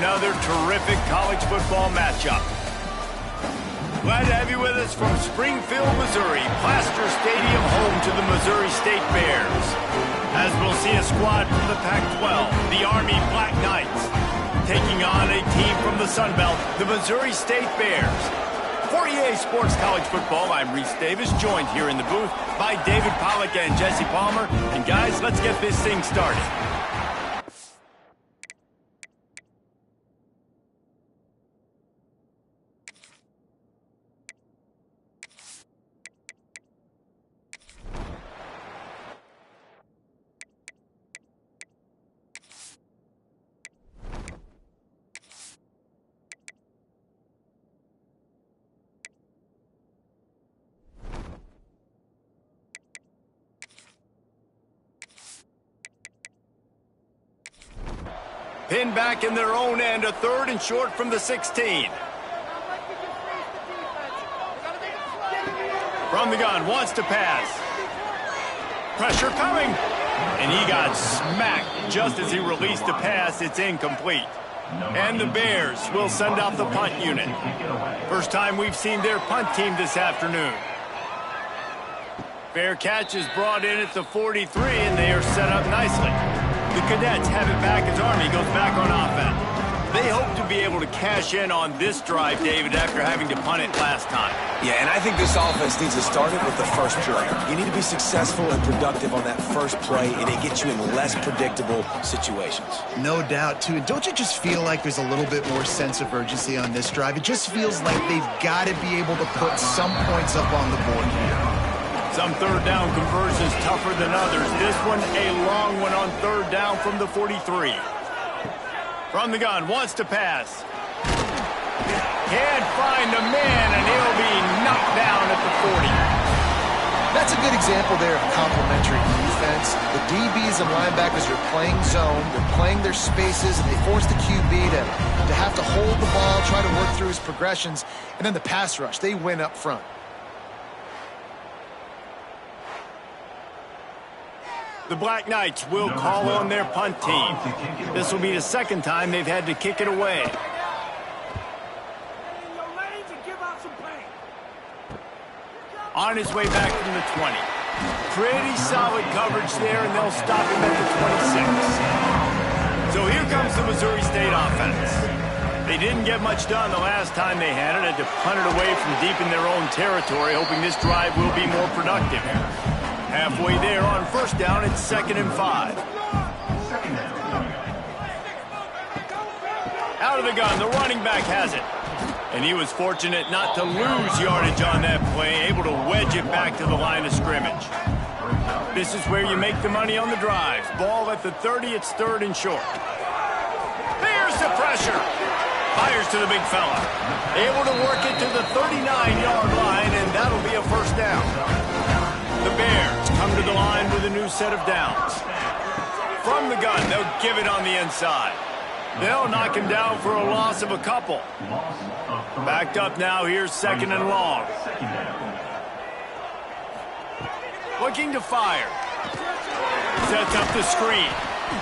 another terrific college football matchup. Glad to have you with us from Springfield, Missouri, Plaster Stadium, home to the Missouri State Bears. As we'll see a squad from the Pac-12, the Army Black Knights, taking on a team from the Sun Belt, the Missouri State Bears. For EA Sports College Football, I'm Reese Davis, joined here in the booth by David Pollack and Jesse Palmer. And guys, let's get this thing started. Pinned back in their own end, a 3rd and short from the 16. From the gun, wants to pass. Pressure coming. And he got smacked just as he released the pass. It's incomplete. And the Bears will send out the punt unit. First time we've seen their punt team this afternoon. Fair catch is brought in at the 43, and they are set up nicely. The Cadets have it back as Army goes back on offense. They hope to be able to cash in on this drive, David, after having to punt it last time. Yeah, and I think this offense needs to start it with the first play. You need to be successful and productive on that first play, and it gets you in less predictable situations. No doubt, too. And don't you just feel like there's a little bit more sense of urgency on this drive? It just feels like they've got to be able to put some points up on the board here. Some third down conversions tougher than others. This one, a long one on 3rd down from the 43. From the gun, wants to pass. Can't find the man, and he'll be knocked down at the 40. That's a good example there of complementary defense. The DBs and linebackers are playing zone. They're playing their spaces, and they force the QB to have to hold the ball, try to work through his progressions. And then the pass rush, they win up front. The Black Knights will call on their punt team. This will be the 2nd time they've had to kick it away. On his way back from the 20. Pretty solid coverage there, and they'll stop him at the 26. So here comes the Missouri State offense. They didn't get much done the last time they had it. Had to punt it away from deep in their own territory, hoping this drive will be more productive. Halfway there on 1st down, it's 2nd and 5. Out of the gun, the running back has it. And he was fortunate not to lose yardage on that play, able to wedge it back to the line of scrimmage. This is where you make the money on the drives. Ball at the 30, it's 3rd and short. There's the pressure. Fires to the big fella. Able to work it to the 39-yard line, and that'll be a 1st down. The Bears come to the line with a new set of downs. From the gun, they'll give it on the inside. They'll knock him down for a loss of a couple. Backed up now, here's 2nd and long. Looking to fire. Sets up the screen.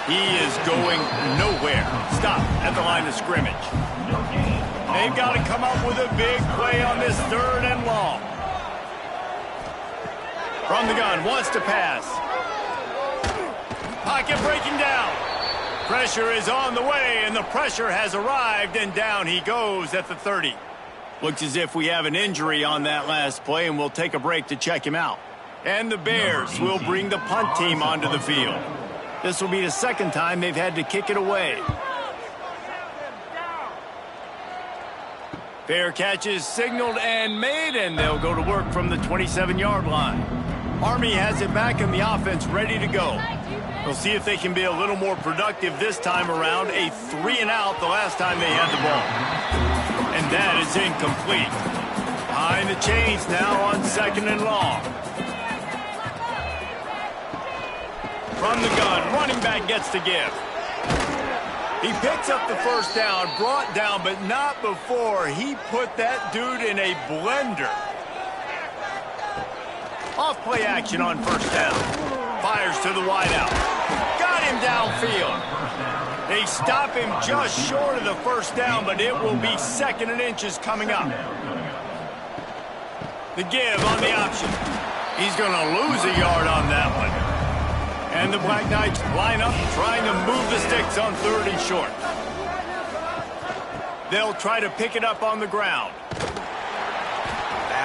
He is going nowhere. Stop at the line of scrimmage. They've got to come up with a big play on this 3rd and long. From the gun, wants to pass. Pocket breaking down. Pressure is on the way, and the pressure has arrived, and down he goes at the 30. Looks as if we have an injury on that last play, and we'll take a break to check him out. And the Bears will bring the punt team onto the field. This will be the 2nd time they've had to kick it away. Fair catch is signaled and made, and they'll go to work from the 27-yard line. Army has it back in the offense ready to go. We'll see if they can be a little more productive this time around. A 3-and-out the last time they had the ball. And that is incomplete. Behind the chains now on 2nd and long. From the gun, running back gets to give. He picks up the 1st down, brought down, but not before he put that dude in a blender. Off-play action on 1st down. Fires to the wideout. Got him downfield. They stop him just short of the first down, but it will be 2nd and inches coming up. The give on the option. He's going to lose a yard on that one. And the Black Knights line up, trying to move the sticks on 3rd and short. They'll try to pick it up on the ground.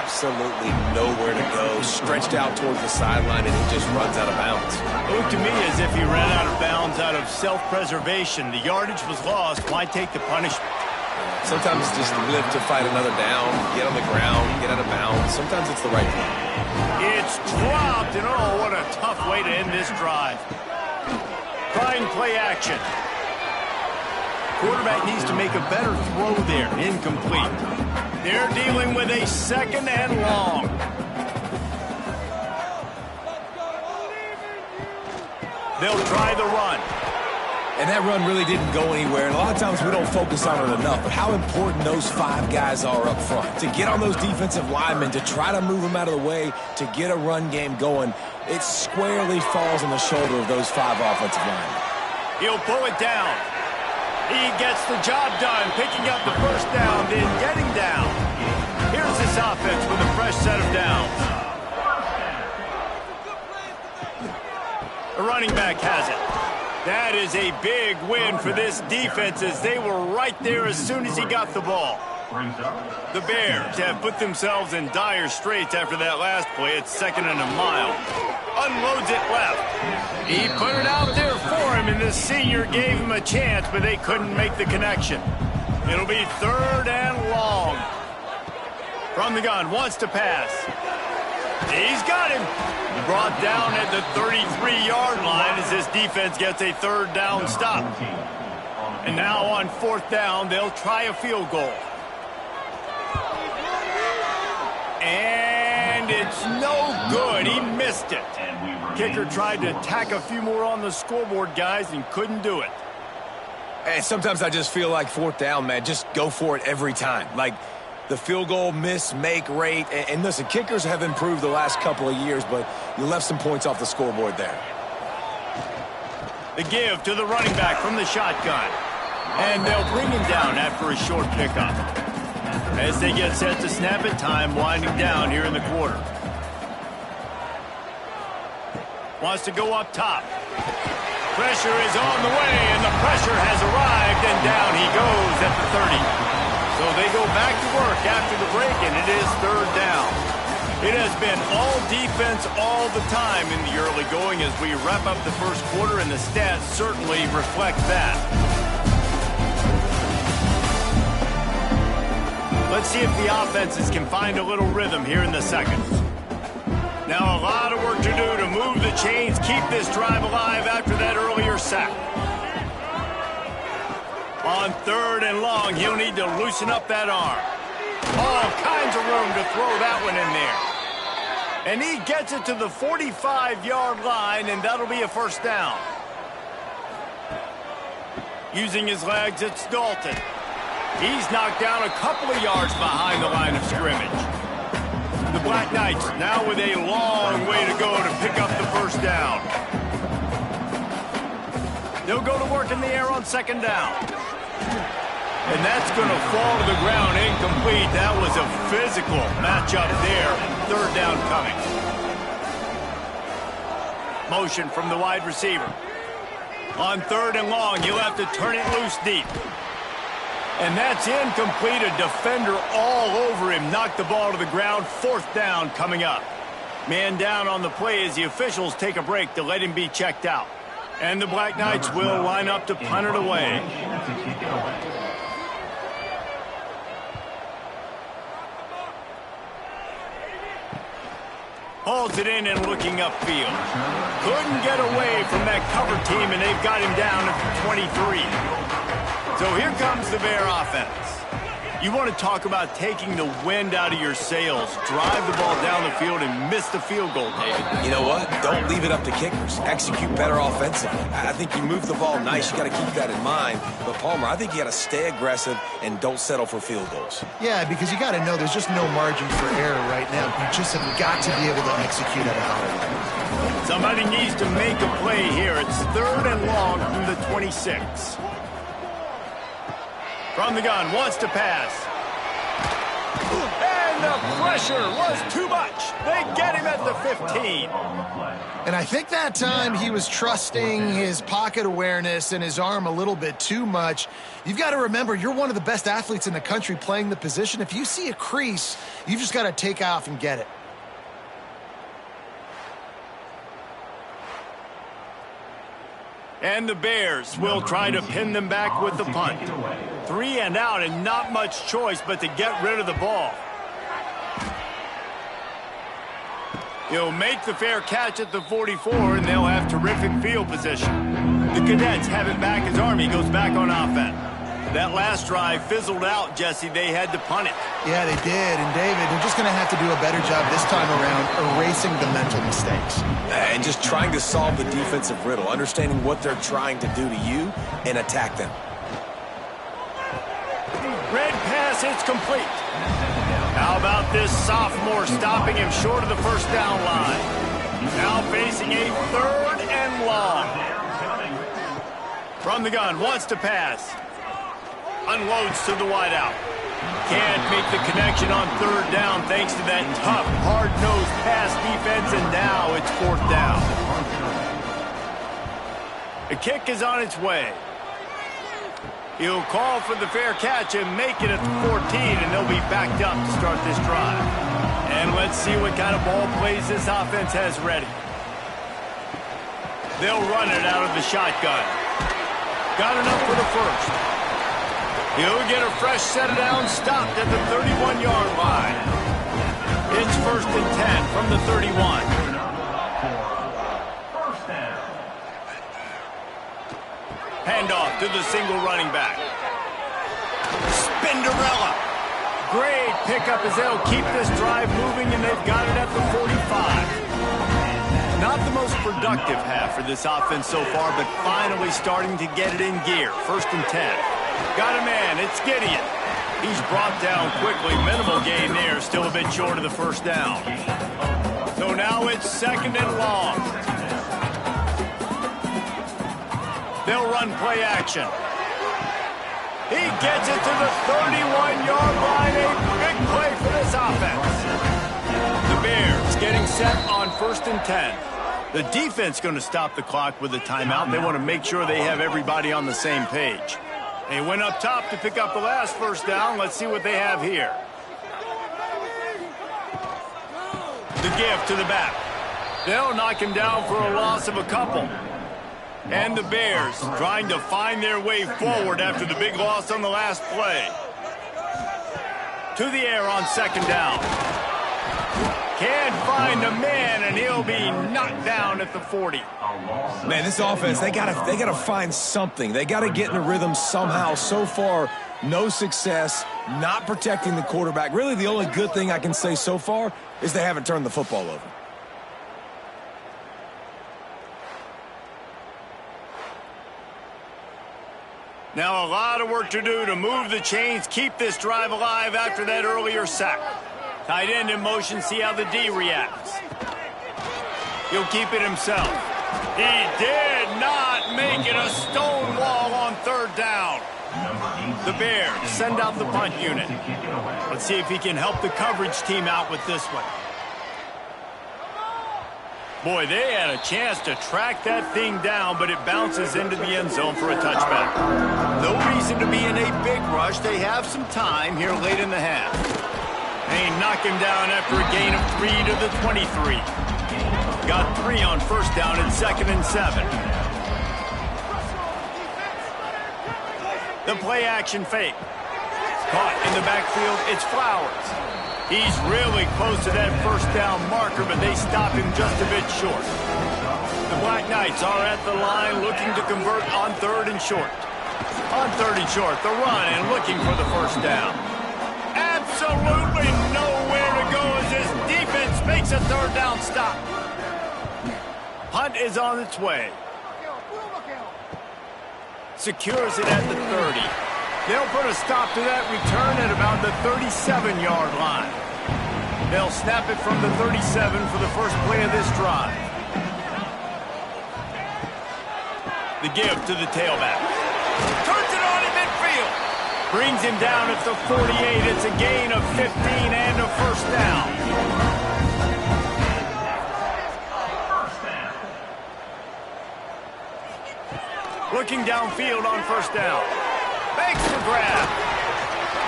Absolutely nowhere to go. Stretched out towards the sideline, and he just runs out of bounds. It looked to me as if he ran out of bounds out of self-preservation. The yardage was lost. Why take the punishment? Sometimes just live to fight another down, get on the ground, get out of bounds. Sometimes it's the right thing. It's dropped, and oh, what a tough way to end this drive. Trying play action. Quarterback needs to make a better throw there. Incomplete. They're dealing with a 2nd and long. They'll try the run. And that run really didn't go anywhere, and a lot of times we don't focus on it enough, but how important those 5 guys are up front. To get on those defensive linemen, to try to move them out of the way, to get a run game going, it squarely falls on the shoulder of those 5 offensive linemen. He'll pull it down. He gets the job done, picking up the first down, then getting down. Here's this offense with a fresh set of downs. The running back has it. That is a big win for this defense as they were right there as soon as he got the ball. The Bears have put themselves in dire straits after that last play. It's 2nd and a mile. Unloads it left. He put it out there for him, and the senior gave him a chance, but they couldn't make the connection. It'll be 3rd and long. From the gun, wants to pass. He's got him. Brought down at the 33-yard line as this defense gets a 3rd down stop. And now on 4th down, they'll try a field goal. And it's no good. He missed it. Kicker tried to tack a few more on the scoreboard, guys, and couldn't do it. And sometimes I just feel like 4th down, man, just go for it every time. Like the field goal miss-make rate. And listen, kickers have improved the last couple of years, but you left some points off the scoreboard there. The give to the running back from the shotgun. And they'll bring him down after a short pickup. As they get set to snap it, time winding down here in the quarter. Wants to go up top. Pressure is on the way, and the pressure has arrived, and down he goes at the 30. So they go back to work after the break, and it is 3rd down. It has been all defense all the time in the early going as we wrap up the first quarter, and the stats certainly reflect that. Let's see if the offenses can find a little rhythm here in the second. Now a lot of work to do to move the chains, keep this drive alive after that earlier sack. On 3rd and long, he'll need to loosen up that arm. All kinds of room to throw that one in there. And he gets it to the 45-yard line, and that'll be a 1st down. Using his legs, it's Dalton. He's knocked down a couple of yards behind the line of scrimmage. The Black Knights now with a long way to go to pick up the 1st down. They'll go to work in the air on 2nd down. And that's going to fall to the ground incomplete. That was a physical matchup there. 3rd down coming. Motion from the wide receiver. On 3rd and long, he'll have to turn it loose deep. And that's incomplete. A defender all over him. Knocked the ball to the ground. 4th down coming up. Man down on the play as the officials take a break to let him be checked out. And the Black Knights will line up to punt it away. Hauls it in and looking upfield. Couldn't get away from that cover team, and they've got him down at the 23. So here comes the Bear offense. You want to talk about taking the wind out of your sails. Drive the ball down the field and miss the field goal, David. You know what? Don't leave it up to kickers. Execute better offensively. I think you move the ball nice. You got to keep that in mind. But, Palmer, I think you got to stay aggressive and don't settle for field goals. Yeah, because you got to know there's just no margin for error right now. You just have got to be able to execute at a high level. Somebody needs to make a play here. It's 3rd and long from the 26. From the gun, wants to pass. And the pressure was too much. They get him at the 15. And I think that time he was trusting his pocket awareness and his arm a little bit too much. You've got to remember, you're one of the best athletes in the country playing the position. If you see a crease, you've just got to take off and get it. And the Bears will try to pin them back with the punt. 3 and out, and not much choice but to get rid of the ball. He'll make the fair catch at the 44, and they'll have terrific field position. The Cadets have it back as Army goes back on offense. That last drive fizzled out, Jesse. They had to punt it. Yeah, they did. And, David, they're just going to have to do a better job this time around erasing the mental mistakes. And just trying to solve the defensive riddle, understanding what they're trying to do to you and attack them. Red pass, it's complete. How about this sophomore stopping him short of the first down line? Now facing a 3rd and long. From the gun, wants to pass. Unloads to the wideout. Can't make the connection on 3rd down thanks to that tough, hard-nosed pass defense, and now it's 4th down. The kick is on its way. He'll call for the fair catch and make it at the 14, and they'll be backed up to start this drive. And let's see what kind of ball plays this offense has ready. They'll run it out of the shotgun. Got enough for the first. He'll get a fresh set of downs, stopped at the 31-yard line. It's 1st and 10 from the 31. Handoff to the single running back. Spinderella. Great pickup as they'll keep this drive moving, and they've got it at the 45. Not the most productive half for this offense so far, but finally starting to get it in gear. 1st and 10. Got a man. It's Gideon. He's brought down quickly. Minimal gain there. Still a bit short of the first down. So now it's 2nd and long. They'll run play action. He gets it to the 31-yard line. A big play for this offense. The Bears getting set on 1st and 10. The defense going to stop the clock with a timeout. They want to make sure they have everybody on the same page. They went up top to pick up the last first down. Let's see what they have here. The give to the back. They'll knock him down for a loss of a couple. And the Bears trying to find their way forward after the big loss on the last play. To the air on 2nd down. Can't find a man, and he'll be knocked down at the 40. Man, this offense, they gotta find something. They gotta get in a rhythm somehow. So far, no success, not protecting the quarterback. Really, the only good thing I can say so far is they haven't turned the football over. Now a lot of work to do to move the chains, keep this drive alive after that earlier sack. Tight end in motion, see how the D reacts. He'll keep it himself. He did not make it a stone wall on 3rd down. The Bears send out the punt unit. Let's see if he can help the coverage team out with this one. Boy, they had a chance to track that thing down, but it bounces into the end zone for a touchback. No reason to be in a big rush. They have some time here late in the half. They knock him down after a gain of 3 to the 23. Got 3 on 1st down and 2nd and 7. The play action fake. Caught in the backfield, it's Flowers. He's really close to that 1st down marker, but they stop him just a bit short. The Black Knights are at the line looking to convert on 3rd and short. On 3rd and short, the run and looking for the 1st down. Absolutely nowhere to go as this defense makes a 3rd down stop. Punt is on its way. Secures it at the 30. They'll put a stop to that return at about the 37-yard line. They'll snap it from the 37 for the first play of this drive. The give to the tailback. Turns it on in midfield. Brings him down at the 48. It's a gain of 15 and a first down. Looking downfield on first down. Makes the grab.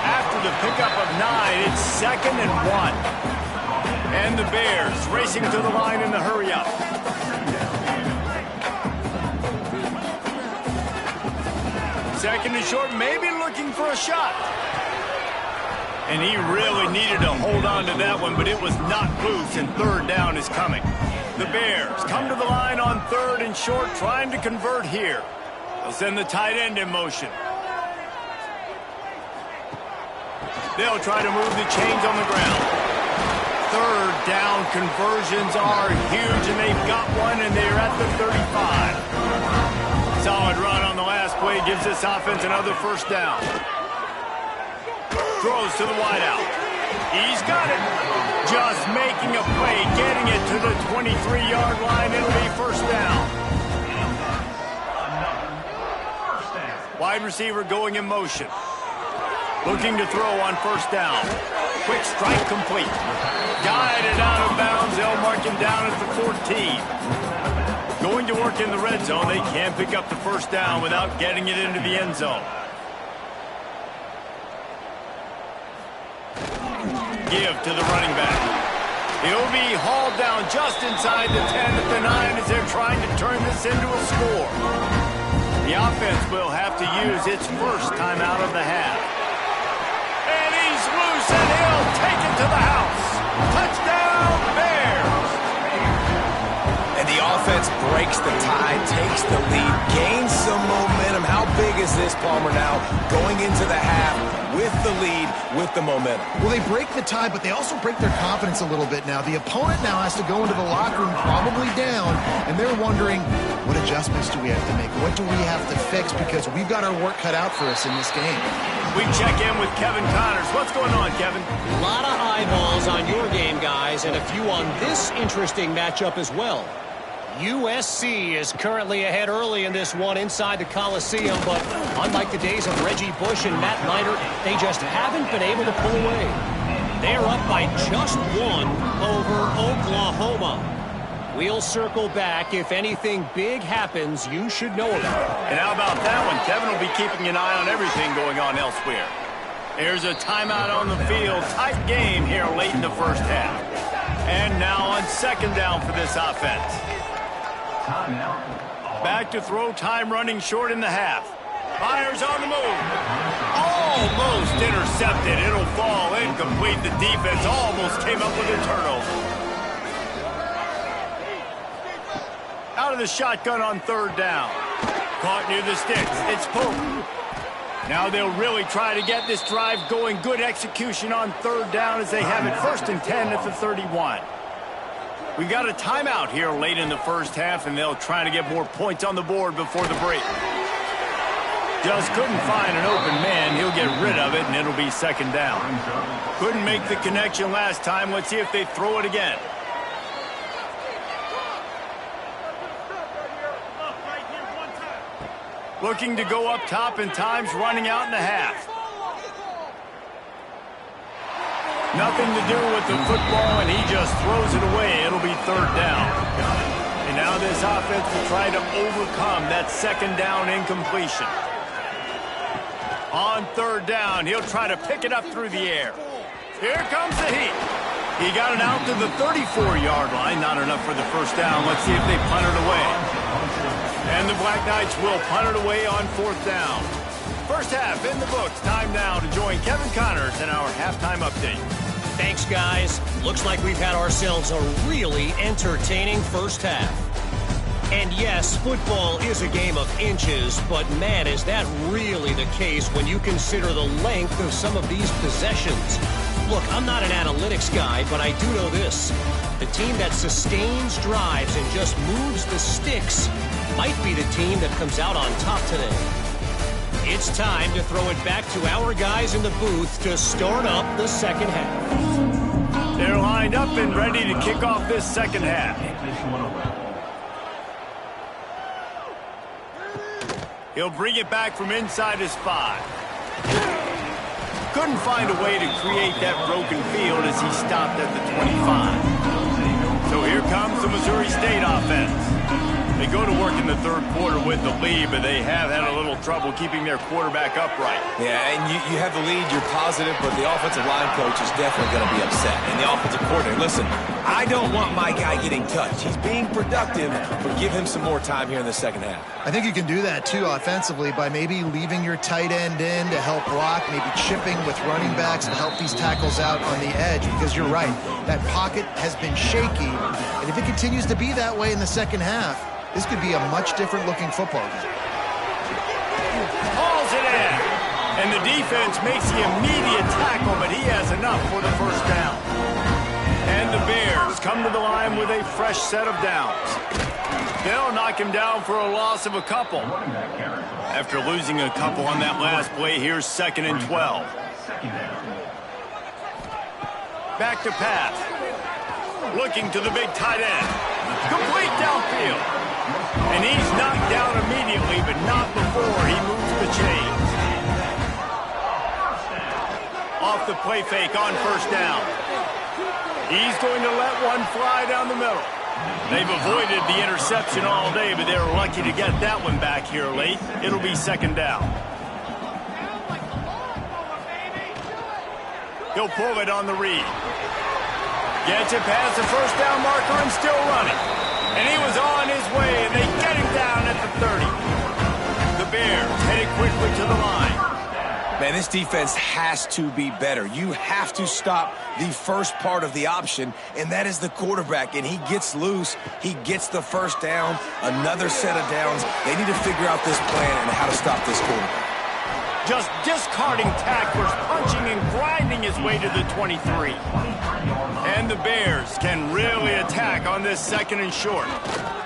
After the pickup of 9, it's 2nd and 1. And the Bears racing to the line in the hurry-up. Second and short, maybe looking for a shot. And he really needed to hold on to that one, but it was not loose, and third down is coming. The Bears come to the line on 3rd and short, trying to convert here. They'll send the tight end in motion. They'll try to move the chains on the ground. Third down conversions are huge, and they've got one, and they're at the 35. Solid run on the last play gives this offense another first down. Throws to the wideout. He's got it. Just making a play, getting it to the 23-yard line. It'll be first down. Wide receiver going in motion. Looking to throw on first down. Quick strike complete. Guided out of bounds. They'll mark him down at the 14. Going to work in the red zone. They can't pick up the first down without getting it into the end zone. Give to the running back. He'll be hauled down just inside the 10 at the 9 as they're trying to turn this into a score. The offense will have to use its first timeout of the half. And he's loose, and he'll take it to the house. Touchdown, Bears! And the offense breaks the tie, takes the lead, gains some momentum. How big is this, Palmer, now going into the half with the lead, with the momentum? Well, they break the tie, but they also break their confidence a little bit now. The opponent now has to go into the locker room probably down, and they're wondering, what adjustments do we have to make? What do we have to fix? Because we've got our work cut out for us in this game. We check in with Kevin Connors. What's going on, Kevin? A lot of eyeballs on your game, guys, and a few on this interesting matchup as well. USC is currently ahead early in this one inside the Coliseum, but unlike the days of Reggie Bush and Matt Leiter, they just haven't been able to pull away. They're up by just 1 over Oklahoma. We'll circle back. If anything big happens, you should know about it. And how about that one? Kevin will be keeping an eye on everything going on elsewhere. There's a timeout on the field. Tight game here late in the first half. And now on second down for this offense. Back to throw, time running short in the half. Fires on the move. Almost intercepted. It'll fall incomplete. The defense almost came up with a turnover. Out of the shotgun on third down. Caught near the sticks. It's Pope. Now they'll really try to get this drive going. Good execution on third down as they have it 1st and 10 at the 31. We've got a timeout here late in the first half, and they'll try to get more points on the board before the break. Just couldn't find an open man. He'll get rid of it, and it'll be second down. Couldn't make the connection last time. Let's see if they throw it again. Looking to go up top, and time's running out in the half. Nothing to do with the football, and he just throws it away. It'll be third down. And now this offense will try to overcome that second down incompletion. On third down, he'll try to pick it up through the air. Here comes the heat. He got it out to the 34-yard line. Not enough for the first down. Let's see if they punt it away. And the Black Knights will punt it away on fourth down. First half in the books. Time now to join Kevin Connors in our halftime update. Thanks, guys. Looks like we've had ourselves a really entertaining first half. And yes, football is a game of inches, but man, is that really the case when you consider the length of some of these possessions. Look, I'm not an analytics guy, but I do know this. The team that sustains drives and just moves the sticks might be the team that comes out on top today. It's time to throw it back to our guys in the booth to start up the second half. They're lined up and ready to kick off this second half. He'll bring it back from inside his 5. couldn't find a way to create that broken field as he stopped at the 25. So here comes the Missouri State offense. They go to work in the third quarter with the lead, but they have had a little trouble keeping their quarterback upright. Yeah, and you have the lead, you're positive, but the offensive line coach is definitely going to be upset. And the offensive coordinator, listen, I don't want my guy getting touched. He's being productive, but give him some more time here in the second half. I think you can do that, too, offensively, by maybe leaving your tight end in to help block, maybe chipping with running backs to help these tackles out on the edge, because you're right, that pocket has been shaky, and if it continues to be that way in the second half, this could be a much different-looking football game. Hauls it in, and the defense makes the immediate tackle, but he has enough for the first down. And the Bears come to the line with a fresh set of downs. They'll knock him down for a loss of a couple. After losing a couple on that last play, here's 2nd and 12. Back to pass. Looking to the big tight end. Complete downfield. And he's knocked down immediately, but not before he moves the chains. Off the play fake on first down. He's going to let one fly down the middle. They've avoided the interception all day, but they're lucky to get that one back here late. It'll be 2nd down. He'll pull it on the read. Gets it past the first down marker and still running. And he was on his way, and they get him down at the 30. The Bears headed quickly to the line. Man, this defense has to be better. You have to stop the first part of the option, and that is the quarterback. And he gets loose. He gets the first down, another set of downs. They need to figure out this plan and how to stop this quarterback. Just discarding tacklers, punching and grinding his way to the 23. And the Bears can really attack on this 2nd and short.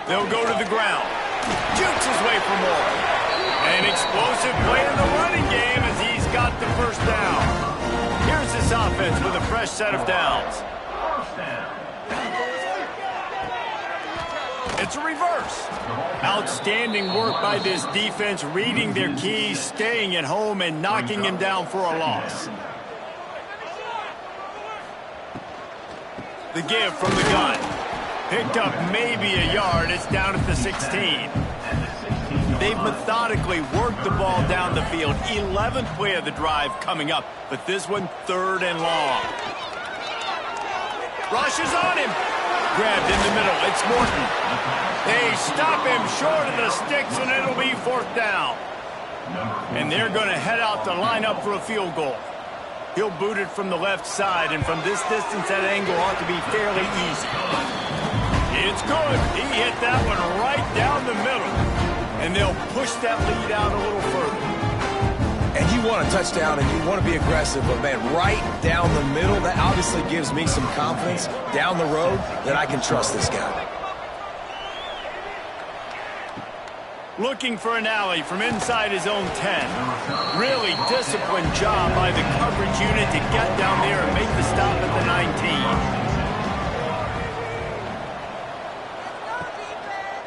They'll go to the ground. Jukes his way for more. An explosive play in the running game as he's got the first down. Here's this offense with a fresh set of downs. It's a reverse. Outstanding work by this defense, reading their keys, staying at home, and knocking him down for a loss. The give from the gun. Picked up maybe a yard. It's down at the 16. They've methodically worked the ball down the field. 11th play of the drive coming up, but this one 3rd and long. Rushes on him. Grabbed in the middle. It's Morton. They stop him short of the sticks, and it'll be 4th down. And they're going to head out to line up for a field goal. He'll boot it from the left side, and from this distance, that angle ought to be fairly easy. It's good. He hit that one right down the middle, and they'll push that lead out a little further. And you want a touchdown, and you want to be aggressive, but, man, right down the middle, that obviously gives me some confidence down the road that I can trust this guy. Looking for an alley from inside his own 10. Really disciplined job by the coverage unit to get down there and make the stop at the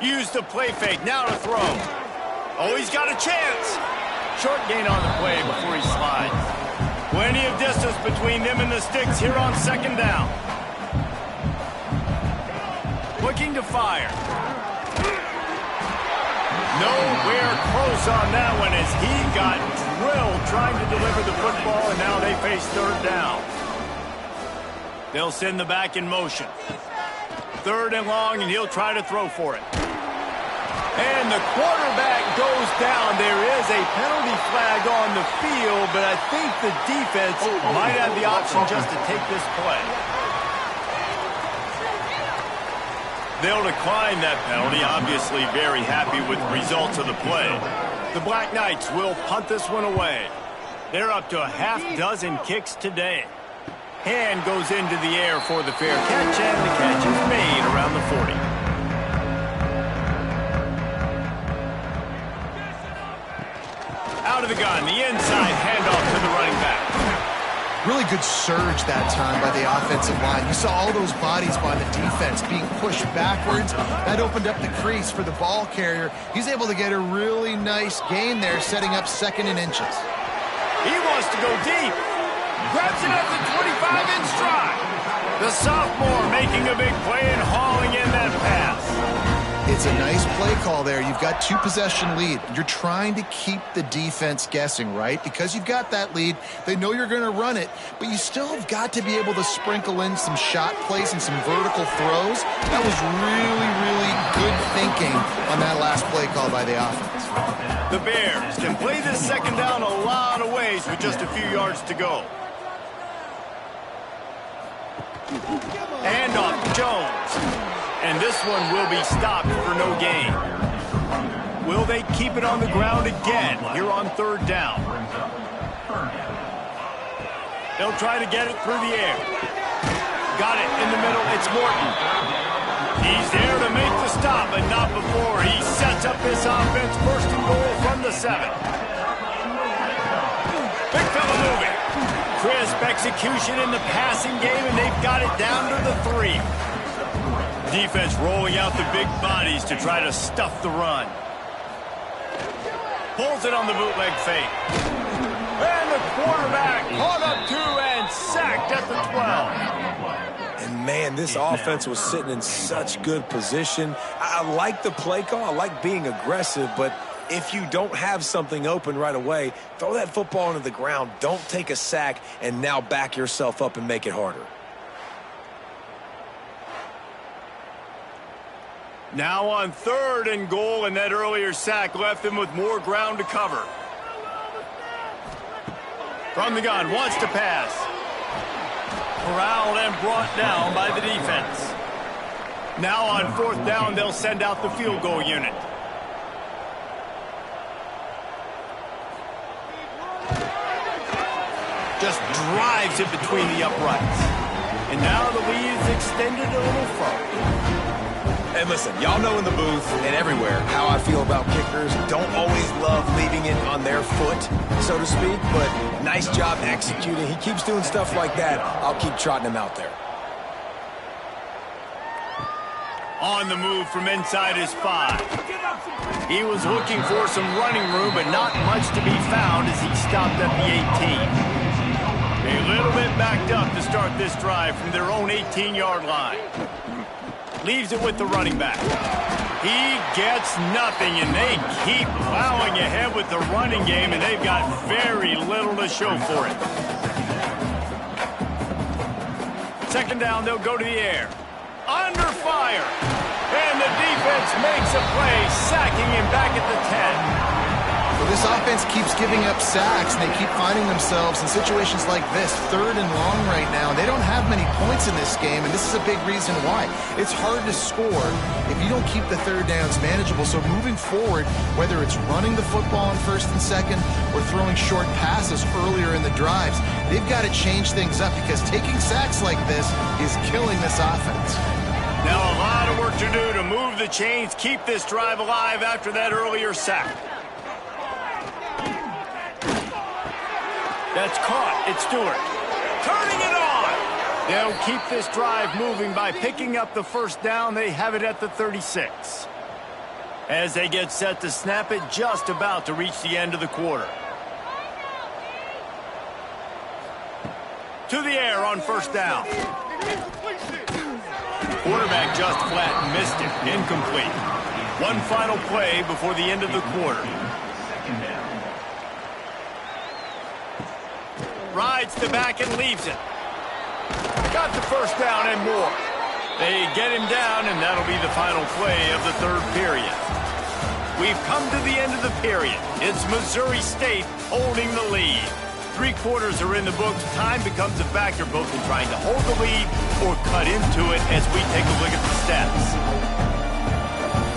19. Use the play fake, now to throw. Oh, he's got a chance. Short gain on the play before he slides. Plenty of distance between them and the sticks here on 2nd down. Looking to fire. Nowhere close on that one as he got drilled trying to deliver the football, and now they face 3rd down. They'll send the back in motion. 3rd and long, and he'll try to throw for it. And the quarterback goes down. There is a penalty flag on the field, but I think the defense might have the option just to take this play. They'll decline that penalty, obviously very happy with the results of the play. The Black Knights will punt this one away. They're up to a half-dozen kicks today. Hand goes into the air for the fair catch, and the catch is made around the 40. Out of the gun, the inside handoff to the running back. Really good surge that time by the offensive line. You saw all those bodies by the defense being pushed backwards. That opened up the crease for the ball carrier. He's able to get a really nice gain there, setting up 2nd and inches. He wants to go deep. Grabs it at the 25 in stride. The sophomore making a big play and hauling in that pass. It's a nice play call there. You've got 2-possession lead. You're trying to keep the defense guessing, right? Because you've got that lead, they know you're going to run it, but you still have got to be able to sprinkle in some shot plays and some vertical throws. That was really, really good thinking on that last play call by the offense. The Bears can play this second down a lot of ways with just a few yards to go. Hand off to Jones. And this one will be stopped for no gain. Will they keep it on the ground again here on third down? They'll try to get it through the air. Got it in the middle. It's Morton. He's there to make the stop, but not before he sets up this offense. First and goal from the 7. Big fella moving. Crisp execution in the passing game, and they've got it down to the 3. Defense rolling out the big bodies to try to stuff the run. Pulls it on the bootleg fake. And the quarterback caught up 2 and sacked at the 12. And man, this offense was sitting in such good position. I like the play call. I like being aggressive, but if you don't have something open right away, throw that football into the ground. Don't take a sack and now back yourself up and make it harder. Now on third and goal, and that earlier sack left them with more ground to cover. From the gun, wants to pass. Corralled and brought down by the defense. Now on fourth down, they'll send out the field goal unit. Just drives it between the uprights. And now the lead is extended a little further. And listen, y'all know in the booth and everywhere how I feel about kickers. Don't always love leaving it on their foot, so to speak, but nice job executing. He keeps doing stuff like that. I'll keep trotting him out there. On the move from inside his 5. He was looking for some running room, but not much to be found as he stopped at the 18. A little bit backed up to start this drive from their own 18-yard line. Leaves it with the running back. He gets nothing, and they keep plowing ahead with the running game, and they've got very little to show for it. Second down, they'll go to the air. Under fire. And the defense makes a play, sacking him back at the 10. Well, this offense keeps giving up sacks, and they keep finding themselves in situations like this, third and long right now. They don't have many points in this game, and this is a big reason why. It's hard to score if you don't keep the third downs manageable. So moving forward, whether it's running the football on first and second or throwing short passes earlier in the drives, they've got to change things up because taking sacks like this is killing this offense. Now a lot of work to do to move the chains, keep this drive alive after that earlier sack. That's caught. It's Stewart. Turning it on. They'll keep this drive moving by picking up the first down. They have it at the 36. As they get set to snap it, just about to reach the end of the quarter. To the air on first down. Quarterback just flat missed it. Incomplete. One final play before the end of the quarter. Rides the back and leaves it. Got the first down and more. They get him down, and that'll be the final play of the third period. We've come to the end of the period. It's Missouri State holding the lead. 3 quarters are in the books. Time becomes a factor both in trying to hold the lead or cut into it as we take a look at the stats.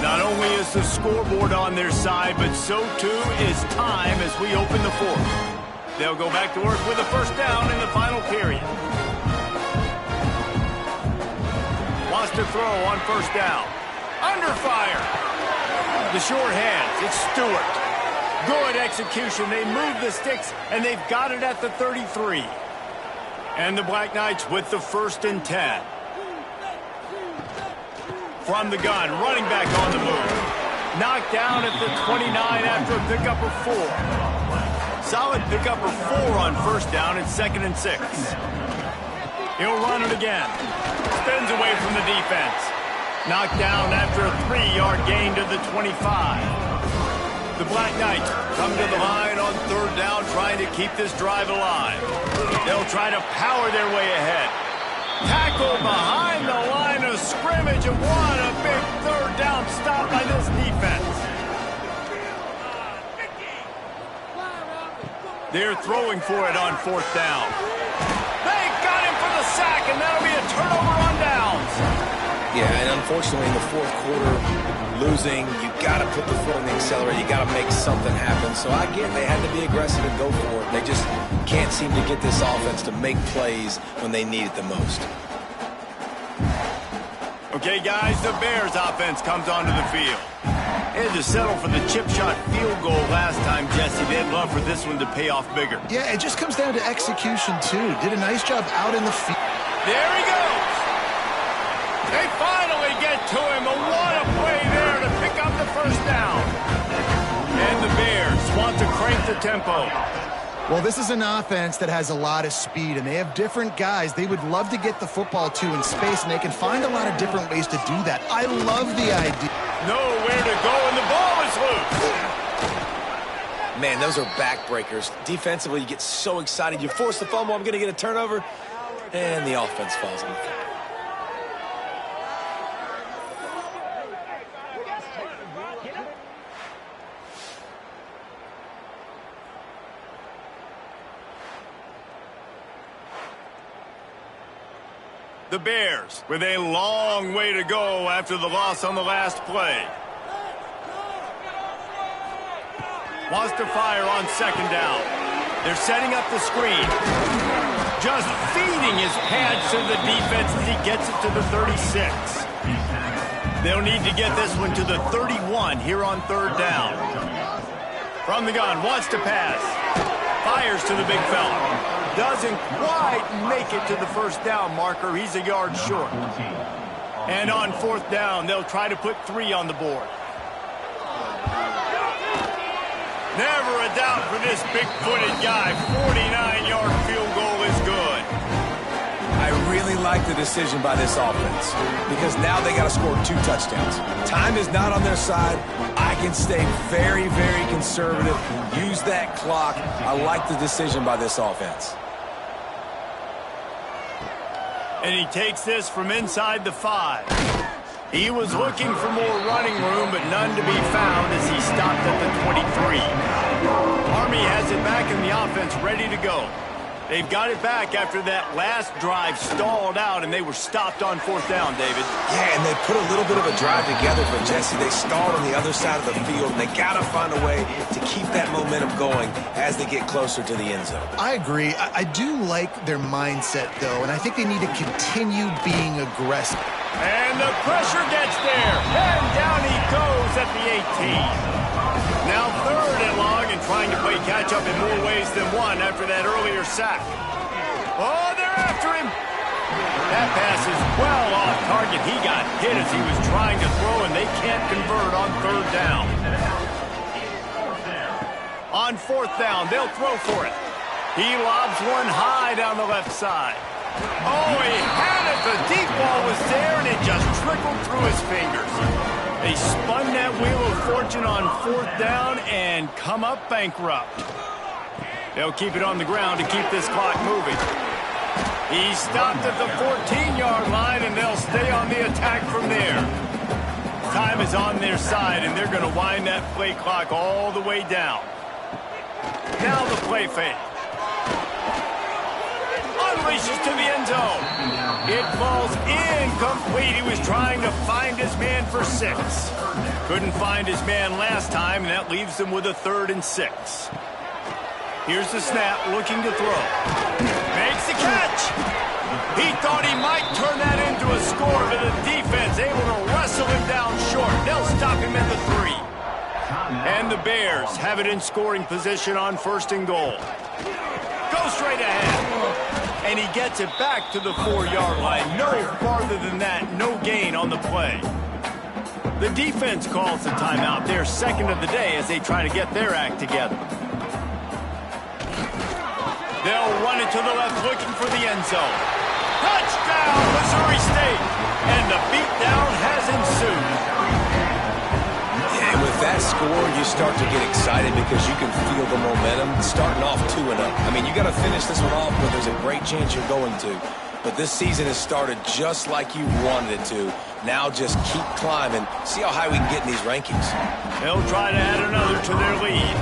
Not only is the scoreboard on their side, but so too is time as we open the fourth. They'll go back to work with a first down in the final period. Wants to throw on first down. Under fire. The short hands. It's Stewart. Good execution. They move the sticks, and they've got it at the 33. And the Black Knights with the first and 10. From the gun, running back on the move. Knocked down at the 29 after a pickup of 4. Solid pickup of 4 on first down and 2nd and 6. He'll run it again. Spins away from the defense. Knocked down after a 3-yard gain to the 25. The Black Knights come to the line on 3rd down, trying to keep this drive alive. They'll try to power their way ahead. Tackled behind the line of scrimmage, and what a big 3rd down stop by this defense. They're throwing for it on 4th down. They got him for the sack, and that'll be a turnover on downs. Yeah, and unfortunately in the 4th quarter, losing, you got to put the foot on the accelerator. You got to make something happen. So I get they had to be aggressive and go for it. They just can't seem to get this offense to make plays when they need it the most. Okay, guys, the Bears offense comes onto the field. They had to settle for the chip shot field goal last time, Jesse. They'd love for this one to pay off bigger. Yeah, it just comes down to execution, too. Did a nice job out in the field. There he goes. They finally get to him. But what a play there to pick up the 1st down. And the Bears want to crank the tempo. Well, this is an offense that has a lot of speed, and they have different guys they would love to get the football to in space, and they can find a lot of different ways to do that. I love the idea. Nowhere to go, and the ball is loose. Man, those are backbreakers. Defensively, you get so excited. You force the fumble, I'm going to get a turnover, and the offense falls on the field. The Bears with a long way to go after the loss on the last play. Wants to fire on 2nd down. They're setting up the screen. Just feeding his pads to the defense as he gets it to the 36. They'll need to get this one to the 31 here on 3rd down. From the gun, wants to pass. Fires to the big fella. Doesn't quite make it to the 1st down marker. He's a yard short. And on 4th down, they'll try to put 3 on the board. Never a doubt for this big-footed guy. 49-yard field goal is good. I really like the decision by this offense because now they got to score 2 touchdowns. Time is not on their side. I can stay very, very conservative. Use that clock. I like the decision by this offense. And he takes this from inside the 5. He was looking for more running room, but none to be found as he stopped at the 23. Army has it back in the offense, ready to go. They've got it back after that last drive stalled out, and they were stopped on 4th down, David. Yeah, and they put a little bit of a drive together for Jesse. They stalled on the other side of the field, and they got to find a way to keep that momentum going as they get closer to the end zone. I agree. I do like their mindset, though, and I think they need to continue being aggressive. And the pressure gets there, and down he goes at the 18. Now 3rd and long and trying to play catch-up in more ways than one after that earlier sack. Oh, they're after him. That pass is well off target. He got hit as he was trying to throw, and they can't convert on 3rd down. On 4th down, they'll throw for it. He lobs one high down the left side. Oh, he had it. The deep ball was there, and it just trickled through his fingers. They spun that wheel of fortune on 4th down and come up bankrupt. They'll keep it on the ground to keep this clock moving. He stopped at the 14-yard line, and they'll stay on the attack from there. Time is on their side, and they're going to wind that play clock all the way down. Now the play fake. Unleashes to the end zone. It falls incomplete. He was trying to find his man for 6. Couldn't find his man last time, and that leaves him with a 3rd and 6. Here's the snap, looking to throw. Makes the catch. He thought he might turn that into a score, but the defense able to wrestle him down short. They'll stop him at the 3. And the Bears have it in scoring position on 1st and goal. Go straight ahead. And he gets it back to the 4-yard line. No farther than that, no gain on the play. The defense calls the timeout. They're 2nd of the day as they try to get their act together. They'll run it to the left, looking for the end zone. Touchdown, Missouri State! And the beatdown has ensued. And with that score, you start to get excited because you can feel the momentum starting off 2-0. I mean, you got to finish this one off, but there's a great chance you're going to. But this season has started just like you wanted it to. Now just keep climbing. See how high we can get in these rankings. They'll try to add another to their lead.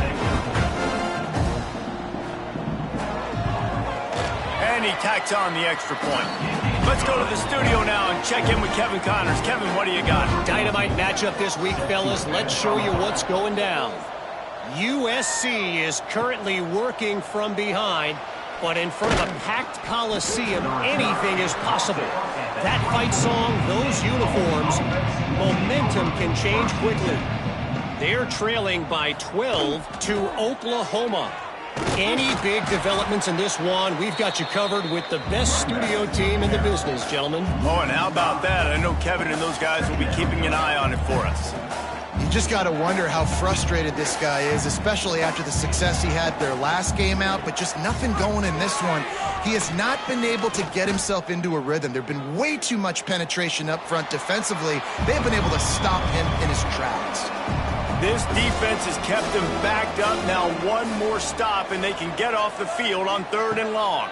And he tacks on the extra point. Let's go to the studio now and check in with Kevin Connors. Kevin, what do you got? Dynamite matchup this week, fellas. Let's show you what's going down. USC is currently working from behind, but in front of a packed Coliseum, anything is possible. That fight song, those uniforms, momentum can change quickly. They're trailing by 12 to Oklahoma. Any big developments in this one, we've got you covered with the best studio team in the business, gentlemen. Oh, and how about that? I know Kevin and those guys will be keeping an eye on it for us. You just got to wonder how frustrated this guy is, especially after the success he had their last game out, but just nothing going in this one. He has not been able to get himself into a rhythm. There have been way too much penetration up front defensively. They have been able to stop him in his tracks. This defense has kept them backed up. Now one more stop, and they can get off the field on 3rd and long.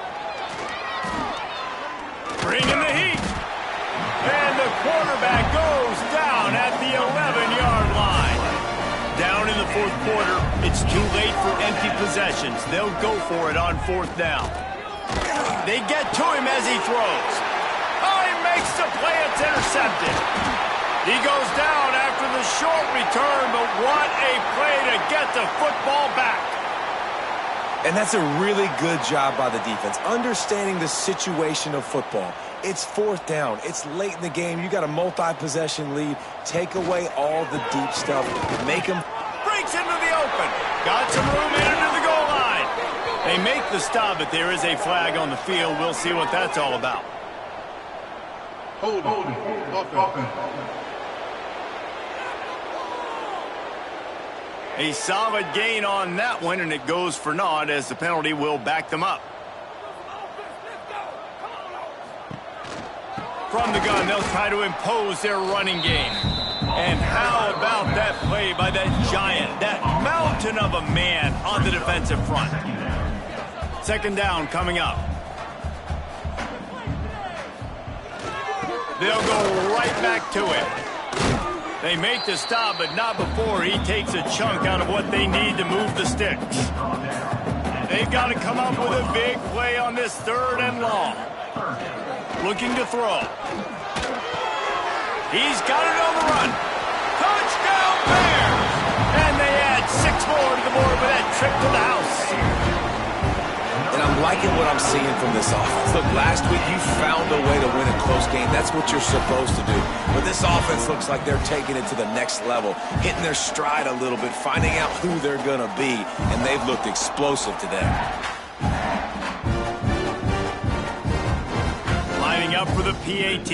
Bring in the heat. And the quarterback goes down at the 11-yard line. Down in the 4th quarter, it's too late for empty possessions. They'll go for it on 4th down. They get to him as he throws. Oh, he makes the play. It's intercepted. He goes down after the short return, but what a play to get the football back. And that's a really good job by the defense, understanding the situation of football. It's 4th down. It's late in the game. You got a multi-possession lead. Take away all the deep stuff. Make them. Breaks into the open. Got some room in into the goal line. They make the stop, but there is a flag on the field. We'll see what that's all about. Hold on. A solid gain on that one, and it goes for naught as the penalty will back them up. From the gun, they'll try to impose their running game. And how about that play by that giant, that mountain of a man on the defensive front? 2nd down coming up. They'll go right back to it. They make the stop, but not before he takes a chunk out of what they need to move the sticks. They've got to come up with a big play on this 3rd and long. Looking to throw. He's got it on the run. Touchdown Bears! And they add 6 more to the board with that trip to the house. And I'm liking what I'm seeing from this offense. Look, last week you found a way to win a close game. That's what you're supposed to do. But this offense looks like they're taking it to the next level, hitting their stride a little bit, finding out who they're going to be, and they've looked explosive today. Lining up for the PAT.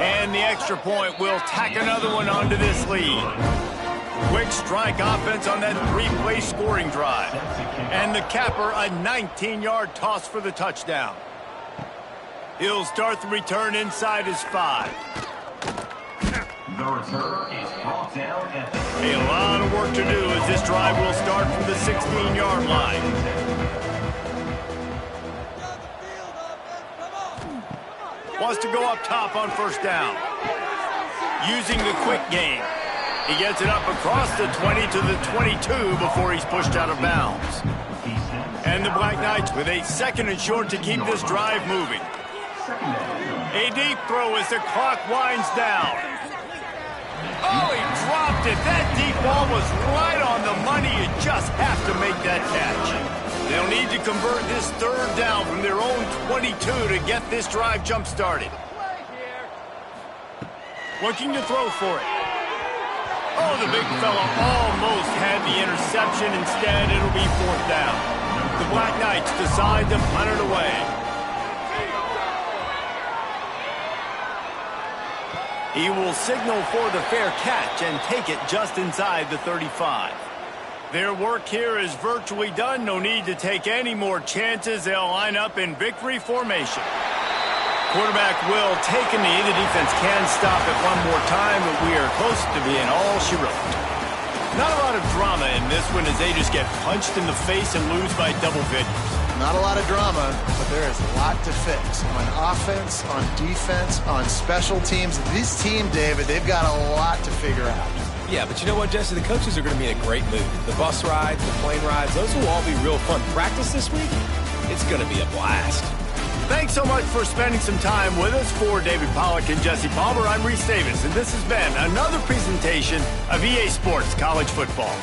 And the extra point will tack another one onto this lead. Quick strike offense on that 3-play scoring drive. And the capper, a 19-yard toss for the touchdown. He'll start the return inside his 5. The return is brought down at A lot of work to do as this drive will start from the 16-yard line. Wants to go up top on 1st down. Using the quick game. He gets it up across the 20 to the 22 before he's pushed out of bounds. And the Black Knights with a 2nd and short to keep this drive moving. A deep throw as the clock winds down. Oh, he dropped it. That deep ball was right on the money. You just have to make that catch. They'll need to convert this 3rd down from their own 22 to get this drive jump-started. Looking to throw for it. Oh, the big fella almost had the interception. Instead, it'll be 4th down. The Black Knights decide to punt it away. He will signal for the fair catch and take it just inside the 35. Their work here is virtually done. No need to take any more chances. They'll line up in victory formation. Quarterback will take a knee. The defense can stop it one more time, but we are close to being all she wrote. Not a lot of drama in this one as they just get punched in the face and lose by double figures. Not a lot of drama, but there is a lot to fix. On offense, on defense, on special teams. This team, David, they've got a lot to figure out. Yeah, but you know what, Jesse? The coaches are going to be in a great mood. The bus rides, the plane rides, those will all be real fun. Practice this week, it's going to be a blast. Thanks so much for spending some time with us. For David Pollack and Jesse Palmer, I'm Reese Davis, and this has been another presentation of EA Sports College Football.